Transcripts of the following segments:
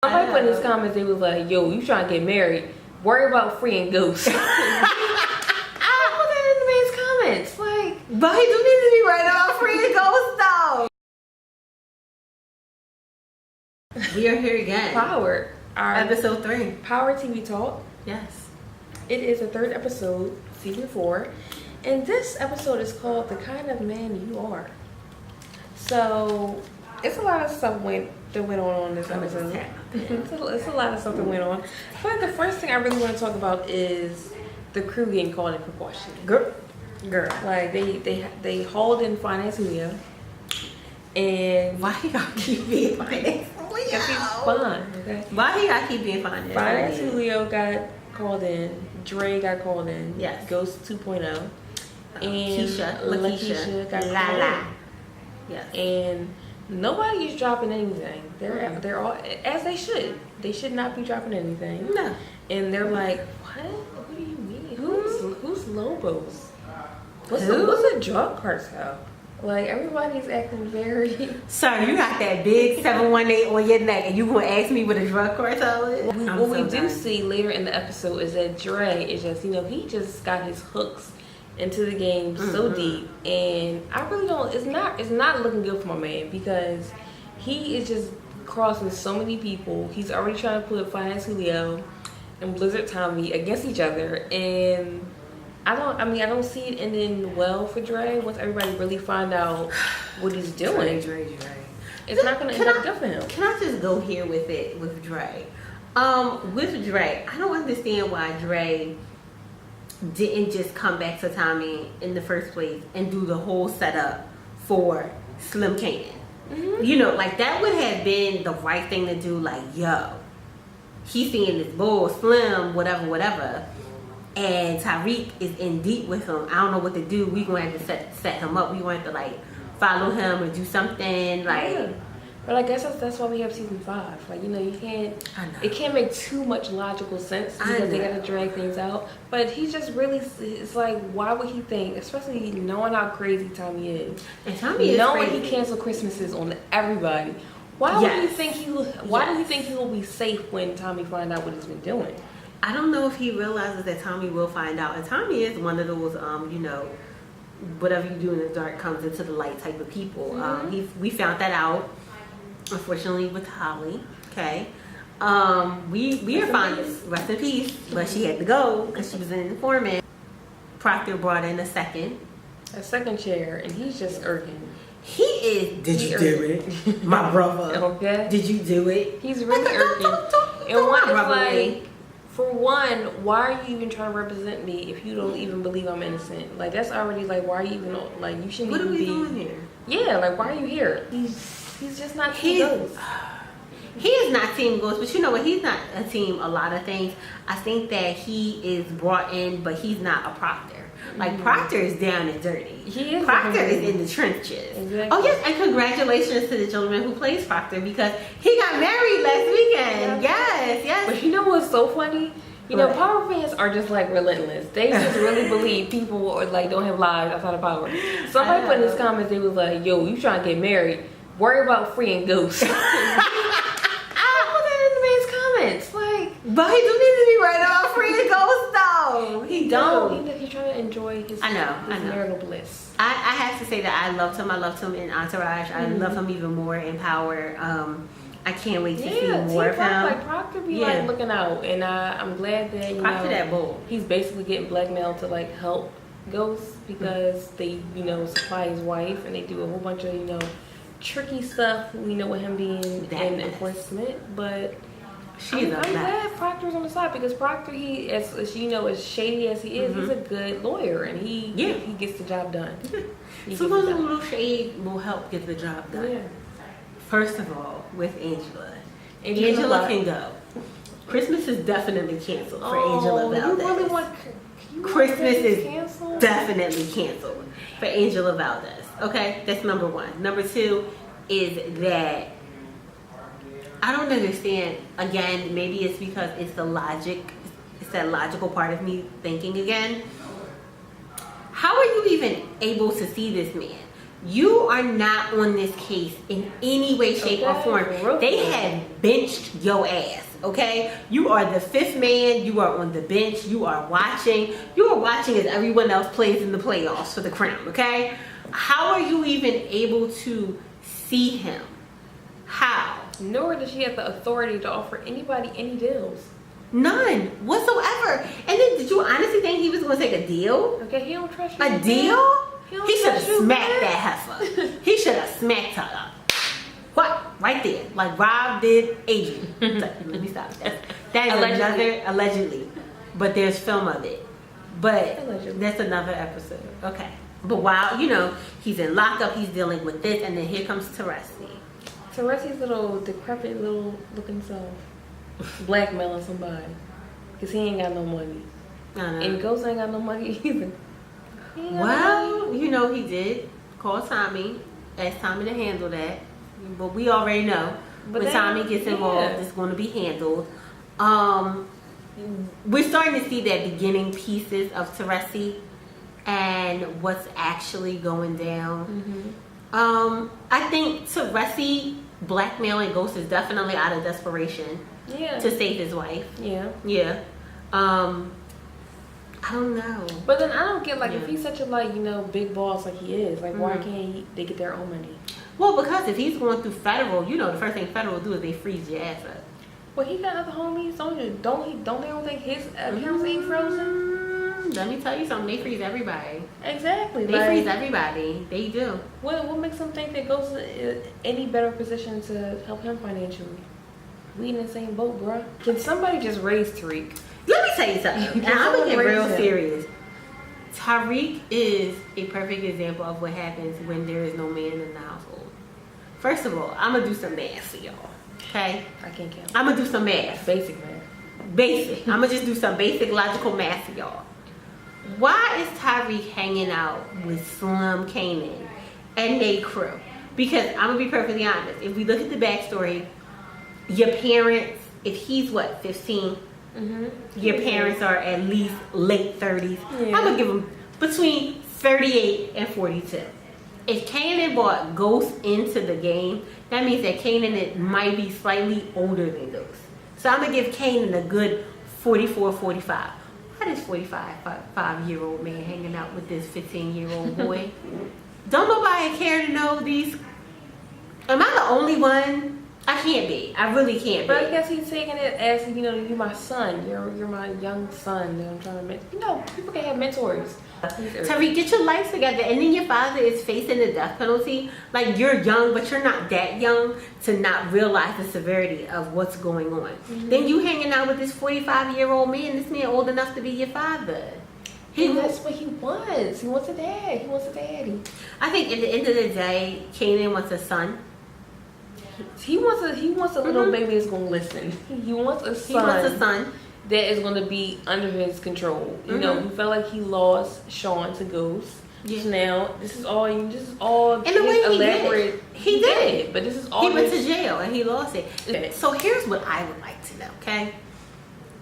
Somebody put in his comments, they was like, yo, you trying to get married, worry about freeing ghosts. I put that in the man's comments. Like, but he do need to be right about freeing ghosts though. We are here again. Power. Our episode 3. Power TV Talk. Yes. It is the 3rd episode, season 4. And this episode is called The Kind of Man You Are. So, it's a lot of stuff that went on this episode. It's a lot of stuff that went on. But the first thing I really want to talk about is the crew getting called in for questioning. Girl. Like, they hauled in Finance Julio. And why he gotta keep being Finance Julio? Because he's fun, okay? Why he gotta keep being Finance Julio? Finance Julio got called in. Dre got called in. Yes. Ghost 2.0. And Lakeisha got called in. Yes. And nobody is dropping anything. They're all as they should. They should not be dropping anything. No. And they're like, what do you mean? Who's Lobos? What's a drug cartel? Like, everybody's acting very. Sir, you got that big 718 on your neck, and you gonna ask me what a drug cartel is? What we do see later in the episode is that Dre is just, he just got his hooks into the game so deep, and I really don't. It's not looking good for my man, because he is just crossing so many people. He's already trying to put Finance Julio and Blizzard Tommy against each other, and I don't see it ending well for Dre once everybody really find out what he's doing. Dre. It's not gonna end up good for him. Can I just go here with it with Dre? With Dre, I don't understand why Dre didn't just come back to Tommy in the first place and do the whole setup for Slim Kanan. Like, that would have been the right thing to do. Like, yo, he's seeing this bull, Slim, whatever, and Tariq is in deep with him. I don't know what to do. We gonna have to set him up. We gonna have to, like, follow him or do something, like. Yeah. But I guess that's why we have season 5. Like, you can't. It can't make too much logical sense because they gotta drag things out. But he just really, it's like, why would he think, especially knowing how crazy Tommy is, and Tommy is knowing crazy. He canceled Christmases on everybody. Why would he think Why do you think he will be safe when Tommy find out what he's been doing? I don't know if he realizes that Tommy will find out. And Tommy is one of those, whatever you do in the dark comes into the light type of people. We found that out, unfortunately, with Holly. Okay. We are fine. Rest in peace. But she had to go because she was an informant. Proctor brought in a second chair, and he's just irking. He is. Did you do it, my brother? Okay. Did you do it? He's really irking. And one is like, for one, why are you even trying to represent me if you don't even believe I'm innocent? Like, that's already, like, why are you even, like, you shouldn't what even be. What are we doing here? Yeah, like, why are you here? He's just not Team Ghost. He is not Team Ghost, but you know what? He's not a team a lot of things. I think that he is brought in, but he's not a Proctor. Like, Proctor is down and dirty. He is. Proctor is in the trenches. Exactly. Oh, yes, and congratulations to the gentleman who plays Proctor, because he got married last weekend. Yes. But you know what's so funny? Power fans are just, like, relentless. They just really believe people don't have lives outside of power. Somebody put in his comments, they was like, yo, you trying to get married, worry about freeing ghosts. I put that in the man's comments. Like, but he do need to be right about freeing ghosts, though. He don't. He's trying to enjoy his marital bliss. I have to say that I loved him. I loved him in Entourage. I love him even more in Power. I can't wait to see more of him. Like, Proctor be like looking out, and I'm glad that Proctor that bull. He's basically getting blackmailed to, like, help Ghost because they supply his wife, and they do a whole bunch of tricky stuff. With him being in enforcement, but I'm glad Proctor's on the side, because Proctor, as shady as he is, he's a good lawyer, and he gets the job done. Sometimes a little shade will help get the job done. Yeah. First of all, with Angela can go. Christmas is definitely canceled for Angela Valdez. You really want Christmas is definitely canceled for Angela Valdez. Okay, that's number 1. Number 2 is that I don't understand. Again, maybe it's because it's that logical part of me thinking again. How are you even able to see this man? you are not on this case in any way, shape, or form. They have benched your ass. Okay, you are the fifth man. You are on the bench. You are watching. You are watching as everyone else plays in the playoffs for the crown. Okay, how are you even able to see him? How? Nor does she have the authority to offer anybody any deals. None whatsoever. And then, did you honestly think he was going to take a deal? Okay, he don't trust you. A deal? He should have you, smacked man. that heifer. He should have smacked her up. What? Right there. Like Rob did Adrian. Let me stop. That is Allegedly. allegedly. But there's film of it. But Allegedly. that's another episode. Okay. But while, he's in lockup, he's dealing with this, and then here comes Teresi. Teresi's little decrepit little looking self blackmailing somebody because he ain't got no money. And Ghost ain't got no money either. Well, he did call Tommy, ask Tommy to handle that. But we already know when Tommy gets involved, it's going to be handled. We're starting to see that beginning pieces of Teresi and what's actually going down. I think Teresi blackmailing Ghost is definitely out of desperation to save his wife. Yeah. I don't know. But then I don't get, if he's such a, big boss like he is, why can't they get their own money? Well, because if he's going through federal, the first thing federal do is they freeze your ass up. Well, he got other homies, don't they all think his accounts ain't frozen? Let me tell you something, they freeze everybody. Exactly. They freeze everybody. They do. What makes them think that Ghost is any better position to help him financially? We in the same boat, bruh. Can somebody just raise Tariq? Let me tell you something. And I'm gonna get real serious. Tariq is a perfect example of what happens when there is no man in the household. First of all, I'm gonna do some math for y'all. Okay? I can't count. I'm gonna do some math. Basic math. Basic. I'm gonna just do some basic logical math for y'all. Why is Tariq hanging out with Slim, Kanan, and they crew? Because I'm gonna be perfectly honest. If we look at the backstory, your parents, if he's 15, your parents are at least late 30s. I'm gonna give him between 38 and 42. If Kanan brought Ghost into the game, that means that Kanan might be slightly older than Ghost. So I'm gonna give Kanan a good 44, 45. Why this 5-year-old man hanging out with this 15-year-old boy? Don't nobody care to know these? Am I the only one? I can't be. I really can't be. But I guess he's taking it as, you're my son. You're my young son that I'm trying to mentor. People can have mentors. Tariq, get your life together. And then your father is facing the death penalty. You're young, but you're not that young to not realize the severity of what's going on. Then you hanging out with this 45-year-old man. This man old enough to be your father. That's what he wants. He wants a dad. He wants a daddy. I think at the end of the day, Kanan wants a son. He wants a little baby that's gonna listen. He wants a son. That is gonna be under his control. He felt like he lost Sean to Ghost. So now this is all in the way elaborate. He did. But this is all. He went to jail and he lost it. Okay. So here's what I would like to know. Okay,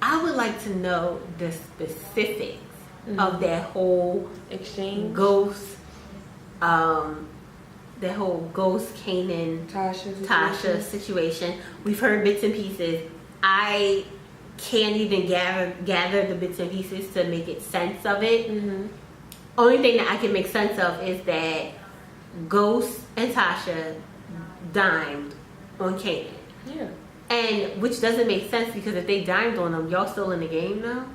I would like to know the specifics of that whole exchange. Ghost. The whole Ghost Kanan Tasha situation. We've heard bits and pieces. I can't even gather the bits and pieces to make it sense of it. Only thing that I can make sense of is that Ghost and Tasha dimed on Kanan. Yeah. And which doesn't make sense because if they dimed on him, y'all still in the game now?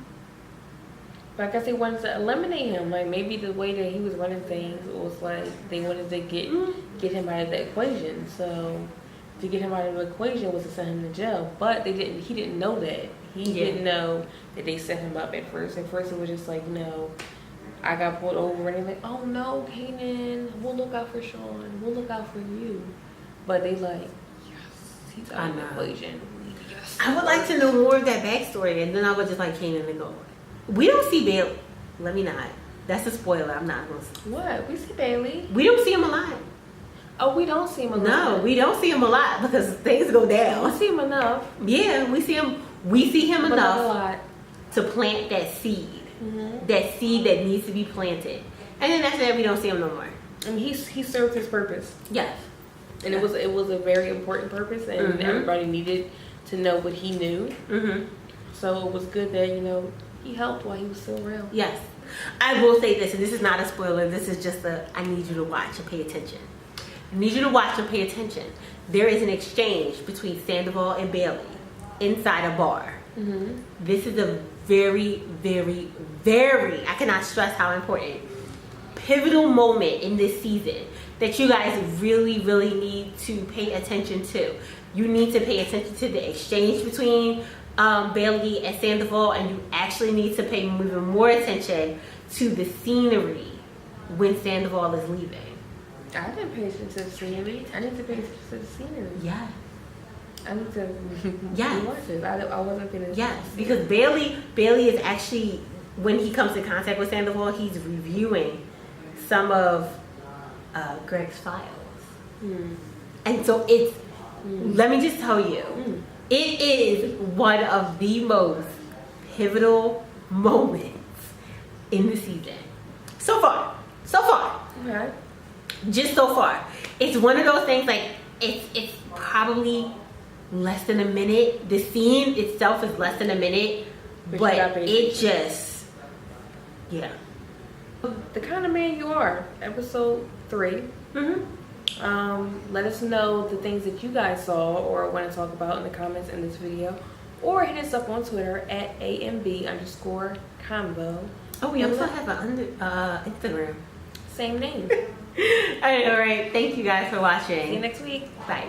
But I guess they wanted to eliminate him. Maybe the way that he was running things was they wanted to get him out of the equation. So to get him out of the equation was to send him to jail. But he didn't know that. He didn't know that they set him up at first. At first it was just I got pulled over and they're like, oh no, Kanan, we'll look out for Sean. We'll look out for you. But they yes, he's out of the equation. Yes. I would like to know more of that backstory, and then I would just like Kanan to go. We don't see Bailey. Let me not. That's a spoiler. I'm not going to see. What? We see Bailey. We don't see him a lot. Oh, we don't see him a lot. No, we don't see him a lot because things go down. We see him enough. Yeah, we see him. We see him but enough not a lot. to plant that seed. That seed that needs to be planted. And then after that, we don't see him no more. I mean, he served his purpose. Yes. And it was a very important purpose, and everybody needed to know what he knew. So it was good that, you know, he helped while he was still real. Yes. I will say this, and this is not a spoiler. This is just I need you to watch and pay attention. I need you to watch and pay attention. There is an exchange between Sandoval and Bailey inside a bar. This is a very, very, very, I cannot stress how important, pivotal moment in this season that you guys really, really need to pay attention to. You need to pay attention to the exchange between Bailey and Sandoval, and you actually need to pay even more attention to the scenery when Sandoval is leaving. I didn't pay attention to the scenery. I need to pay attention to the scenery. Yeah. I need to Yes. watch this. I wasn't paying attention. Yes, because Bailey is actually, when he comes in contact with Sandoval, he's reviewing some of Greg's files. And so it's, let me just tell you, it is one of the most pivotal moments in the season. So far. Okay. Just so far. It's one of those things, like, it's probably less than a minute. The scene itself is less than a minute, but it just, yeah. The kind of man you are. Episode 3. Let us know the things that you guys saw or want to talk about in the comments in this video, or hit us up on Twitter at AandBconvo. Oh, we also have an Instagram. Same name. All right. Thank you guys for watching. See you next week. Bye.